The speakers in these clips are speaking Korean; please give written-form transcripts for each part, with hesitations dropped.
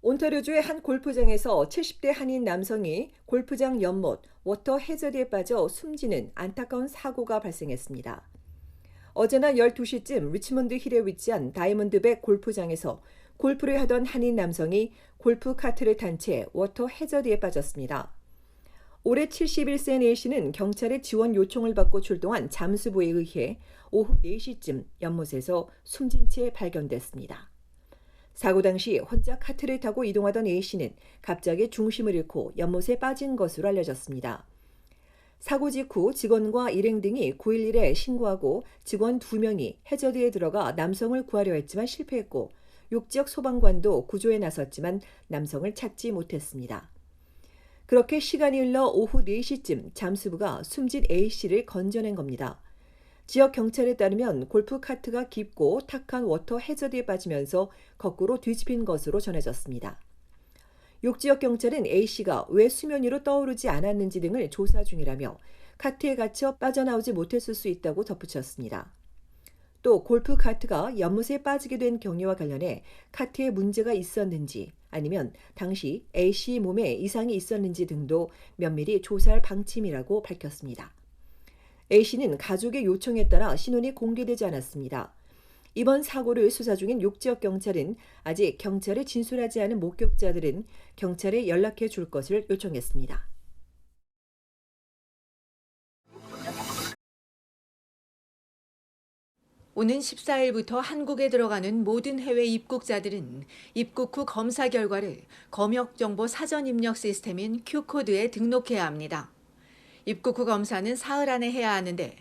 온타리오주의 한 골프장에서 70대 한인 남성이 골프장 연못, 워터 해저드에 빠져 숨지는 안타까운 사고가 발생했습니다. 어제나 12시쯤 리치몬드 힐에 위치한 다이몬드백 골프장에서 골프를 하던 한인 남성이 골프 카트를 탄 채 워터 해저드에 빠졌습니다. 올해 71세인 A씨는 경찰의 지원 요청을 받고 출동한 잠수부에 의해 오후 4시쯤 연못에서 숨진 채 발견됐습니다. 사고 당시 혼자 카트를 타고 이동하던 A씨는 갑자기 중심을 잃고 연못에 빠진 것으로 알려졌습니다. 사고 직후 직원과 일행 등이 911에 신고하고 직원 2명이 해저드에 들어가 남성을 구하려 했지만 실패했고 욕지역 소방관도 구조에 나섰지만 남성을 찾지 못했습니다. 그렇게 시간이 흘러 오후 4시쯤 잠수부가 숨진 A씨를 건져낸 겁니다. 지역 경찰에 따르면 골프 카트가 깊고 탁한 워터 해저드에 빠지면서 거꾸로 뒤집힌 것으로 전해졌습니다. 욕지역 경찰은 A씨가 왜 수면 위로 떠오르지 않았는지 등을 조사 중이라며 카트에 갇혀 빠져나오지 못했을 수 있다고 덧붙였습니다. 또 골프 카트가 연못에 빠지게 된 경위와 관련해 카트에 문제가 있었는지 아니면 당시 A씨 몸에 이상이 있었는지 등도 면밀히 조사할 방침이라고 밝혔습니다. A씨는 가족의 요청에 따라 신원이 공개되지 않았습니다. 이번 사고를 수사 중인 욕지역 경찰은 아직 경찰에 진술하지 않은 목격자들은 경찰에 연락해 줄 것을 요청했습니다. 오는 14일부터 한국에 들어가는 모든 해외 입국자들은 입국 후 검사 결과를 검역정보 사전 입력 시스템인 Q코드에 등록해야 합니다. 입국 후 검사는 사흘 안에 해야 하는데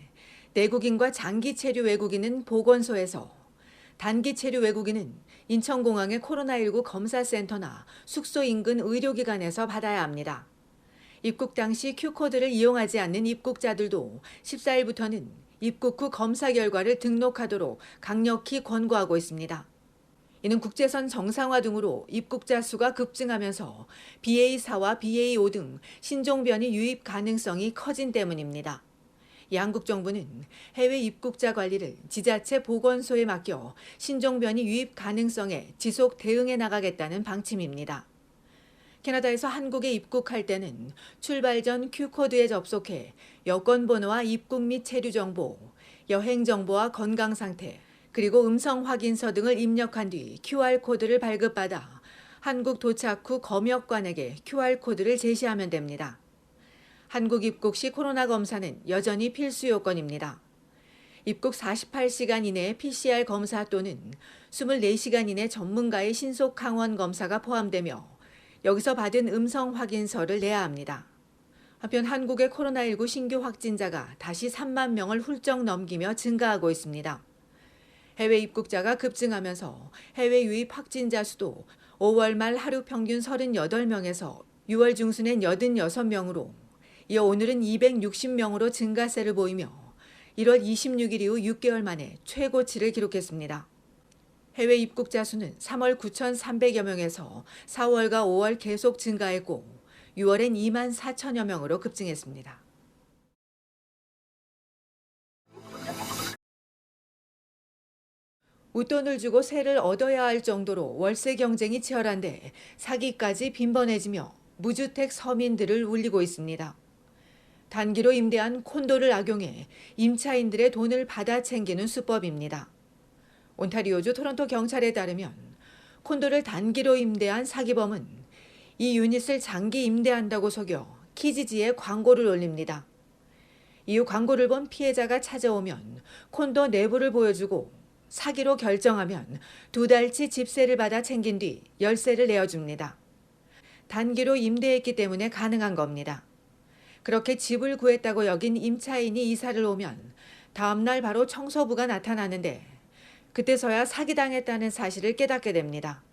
내국인과 장기 체류 외국인은 보건소에서, 단기 체류 외국인은 인천공항의 코로나19 검사센터나 숙소 인근 의료기관에서 받아야 합니다. 입국 당시 Q코드를 이용하지 않는 입국자들도 14일부터는 입국 후 검사 결과를 등록하도록 강력히 권고하고 있습니다. 이는 국제선 정상화 등으로 입국자 수가 급증하면서 BA4와 BA5 등 신종변이 유입 가능성이 커진 때문입니다. 양국 정부는 해외 입국자 관리를 지자체 보건소에 맡겨 신종변이 유입 가능성에 지속 대응해 나가겠다는 방침입니다. 캐나다에서 한국에 입국할 때는 출발 전 Q코드에 접속해 여권 번호와 입국 및 체류 정보, 여행 정보와 건강 상태, 그리고 음성 확인서 등을 입력한 뒤 QR코드를 발급받아 한국 도착 후 검역관에게 QR코드를 제시하면 됩니다. 한국 입국 시 코로나 검사는 여전히 필수 요건입니다. 입국 48시간 이내에 PCR 검사 또는 24시간 이내 전문가의 신속 항원 검사가 포함되며 여기서 받은 음성 확인서를 내야 합니다. 한편 한국의 코로나19 신규 확진자가 다시 3만 명을 훌쩍 넘기며 증가하고 있습니다. 해외 입국자가 급증하면서 해외 유입 확진자 수도 5월 말 하루 평균 38명에서 6월 중순엔 86명으로 이어 오늘은 260명으로 증가세를 보이며 1월 26일 이후 6개월 만에 최고치를 기록했습니다. 해외 입국자 수는 3월 9,300여 명에서 4월과 5월 계속 증가했고 6월엔 2만 4천여 명으로 급증했습니다. 웃돈을 주고 세를 얻어야 할 정도로 월세 경쟁이 치열한데 사기까지 빈번해지며 무주택 서민들을 울리고 있습니다. 단기로 임대한 콘도를 악용해 임차인들의 돈을 받아 챙기는 수법입니다. 온타리오주 토론토 경찰에 따르면 콘도를 단기로 임대한 사기범은 이 유닛을 장기 임대한다고 속여 키지지에 광고를 올립니다. 이후 광고를 본 피해자가 찾아오면 콘도 내부를 보여주고 사기로 결정하면 2달치 집세를 받아 챙긴 뒤 열세를 내어줍니다. 단기로 임대했기 때문에 가능한 겁니다. 그렇게 집을 구했다고 여긴 임차인이 이사를 오면 다음날 바로 청소부가 나타나는데 그때서야 사기당했다는 사실을 깨닫게 됩니다.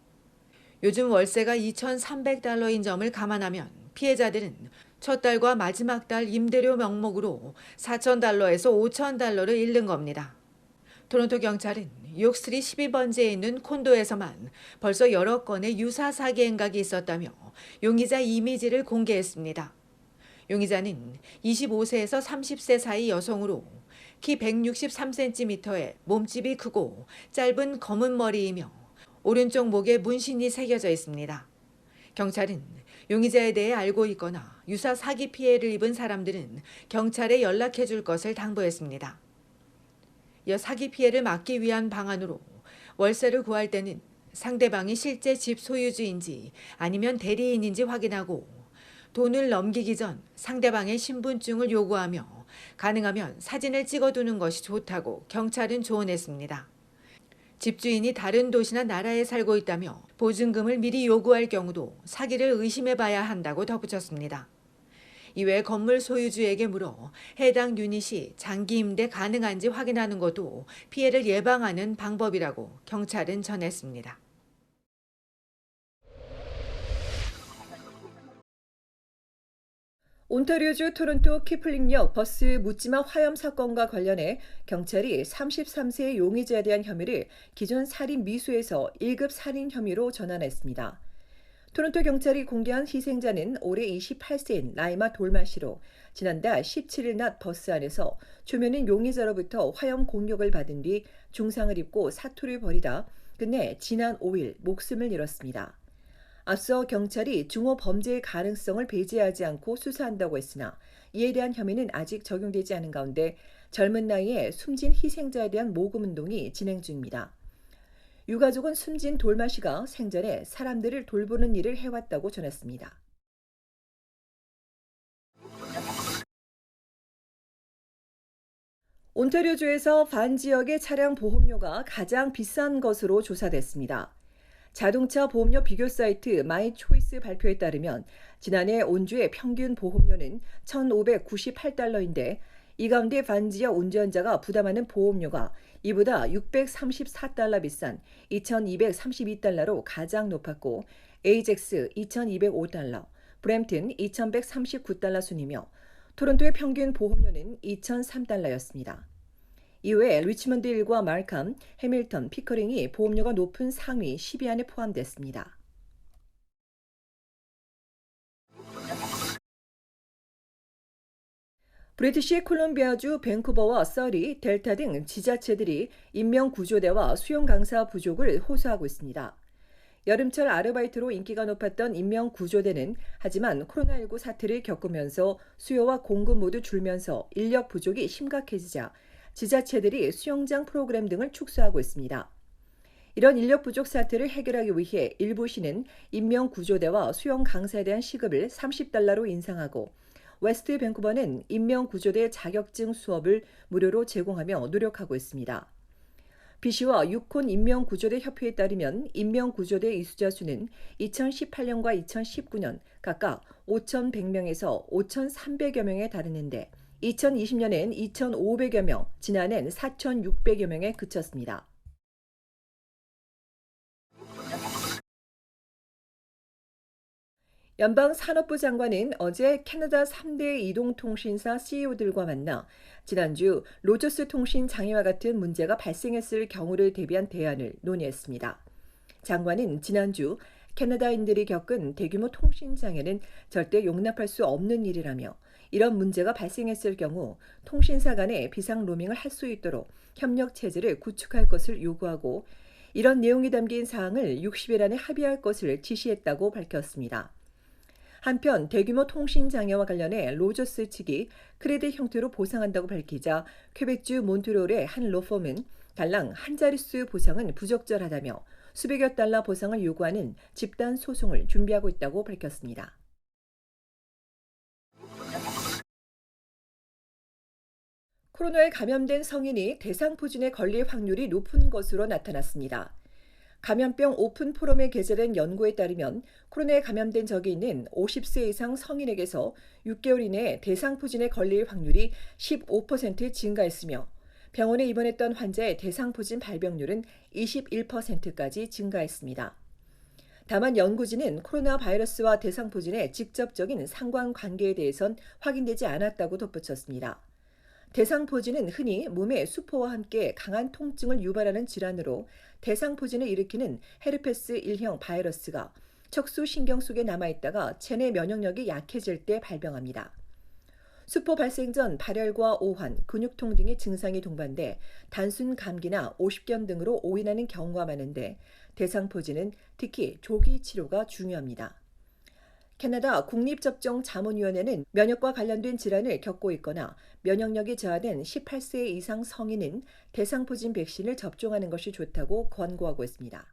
요즘 월세가 2,300달러인 점을 감안하면 피해자들은 첫 달과 마지막 달 임대료 명목으로 4,000달러에서 5,000달러를 잃는 겁니다. 토론토 경찰은 욕스트리 12번지에 있는 콘도에서만 벌써 여러 건의 유사 사기 행각이 있었다며 용의자 이미지를 공개했습니다. 용의자는 25세에서 30세 사이 여성으로 키 163cm에 몸집이 크고 짧은 검은 머리이며 오른쪽 목에 문신이 새겨져 있습니다. 경찰은 용의자에 대해 알고 있거나 유사 사기 피해를 입은 사람들은 경찰에 연락해 줄 것을 당부했습니다. 이어 사기 피해를 막기 위한 방안으로 월세를 구할 때는 상대방이 실제 집 소유주인지 아니면 대리인인지 확인하고 돈을 넘기기 전 상대방의 신분증을 요구하며 가능하면 사진을 찍어두는 것이 좋다고 경찰은 조언했습니다. 집주인이 다른 도시나 나라에 살고 있다며 보증금을 미리 요구할 경우도 사기를 의심해 봐야 한다고 덧붙였습니다. 이외 건물 소유주에게 물어 해당 유닛이 장기 임대 가능한지 확인하는 것도 피해를 예방하는 방법이라고 경찰은 전했습니다. 온타리오주 토론토 키플링역 버스 묻지마 화염 사건과 관련해 경찰이 33세 용의자에 대한 혐의를 기존 살인 미수에서 1급 살인 혐의로 전환했습니다. 토론토 경찰이 공개한 희생자는 올해 28세인 라이마 돌마시로 지난달 17일 낮 버스 안에서 초면인 용의자로부터 화염 공격을 받은 뒤 중상을 입고 사투를 벌이다 끝내 지난 5일 목숨을 잃었습니다. 앞서 경찰이 중호 범죄의 가능성을 배제하지 않고 수사한다고 했으나 이에 대한 혐의는 아직 적용되지 않은 가운데 젊은 나이에 숨진 희생자에 대한 모금운동이 진행 중입니다. 유가족은 숨진 돌마시가 생전에 사람들을 돌보는 일을 해왔다고 전했습니다. 온타리오주에서 반 지역의 차량 보험료가 가장 비싼 것으로 조사됐습니다. 자동차 보험료 비교 사이트 마이초이스 발표에 따르면 지난해 온주의 평균 보험료는 $1,598인데 이 가운데 반지역 운전자가 부담하는 보험료가 이보다 $634 비싼 $2,232로 가장 높았고 에이젝스 $2,205, 브램튼 $2,139 순이며 토론토의 평균 보험료는 $2,003였습니다. 이외에 리치먼드 일과 말캄, 해밀턴, 피커링이 보험료가 높은 상위 10위 안에 포함됐습니다. 브리티시 콜롬비아주 밴쿠버와 서리, 델타 등 지자체들이 인명구조대와 수용강사 부족을 호소하고 있습니다. 여름철 아르바이트로 인기가 높았던 인명구조대는 하지만 코로나19 사태를 겪으면서 수요와 공급 모두 줄면서 인력 부족이 심각해지자 지자체들이 수영장 프로그램 등을 축소하고 있습니다. 이런 인력 부족 사태를 해결하기 위해 일부 시는 인명구조대와 수영 강사에 대한 시급을 $30로 인상하고 웨스트 밴쿠버는 인명구조대 자격증 수업을 무료로 제공하며 노력하고 있습니다. BC와 유콘 인명구조대 협회에 따르면 인명구조대 이수자 수는 2018년과 2019년 각각 5,100명에서 5,300여 명에 달했는데 2020년엔 2,500여 명, 지난해는 4,600여 명에 그쳤습니다. 연방산업부 장관은 어제 캐나다 3대 이동통신사 CEO들과 만나 지난주 로저스 통신 장애와 같은 문제가 발생했을 경우를 대비한 대안을 논의했습니다. 장관은 지난주 캐나다인들이 겪은 대규모 통신 장애는 절대 용납할 수 없는 일이라며 이런 문제가 발생했을 경우 통신사 간의 비상 로밍을 할 수 있도록 협력 체제를 구축할 것을 요구하고 이런 내용이 담긴 사항을 60일 안에 합의할 것을 지시했다고 밝혔습니다. 한편 대규모 통신 장애와 관련해 로저스 측이 크레딧 형태로 보상한다고 밝히자 퀘벡주 몬트리올의 한 로펌은 달랑 한 자릿수 보상은 부적절하다며 수백여 달러 보상을 요구하는 집단 소송을 준비하고 있다고 밝혔습니다. 코로나에 감염된 성인이 대상포진에 걸릴 확률이 높은 것으로 나타났습니다. 감염병 오픈 포럼에 게재된 연구에 따르면 코로나에 감염된 적이 있는 50세 이상 성인에게서 6개월 이내에 대상포진에 걸릴 확률이 15% 증가했으며 병원에 입원했던 환자의 대상포진 발병률은 21%까지 증가했습니다. 다만 연구진은 코로나 바이러스와 대상포진의 직접적인 상관관계에 대해선 확인되지 않았다고 덧붙였습니다. 대상포진은 흔히 몸의 수포와 함께 강한 통증을 유발하는 질환으로 대상포진을 일으키는 헤르페스 1형 바이러스가 척수 신경 속에 남아있다가 체내 면역력이 약해질 때 발병합니다. 수포 발생 전 발열과 오한, 근육통 등의 증상이 동반돼 단순 감기나 오십견 등으로 오인하는 경우가 많은데 대상포진은 특히 조기 치료가 중요합니다. 캐나다 국립접종자문위원회는 면역과 관련된 질환을 겪고 있거나 면역력이 저하된 18세 이상 성인은 대상포진 백신을 접종하는 것이 좋다고 권고하고 있습니다.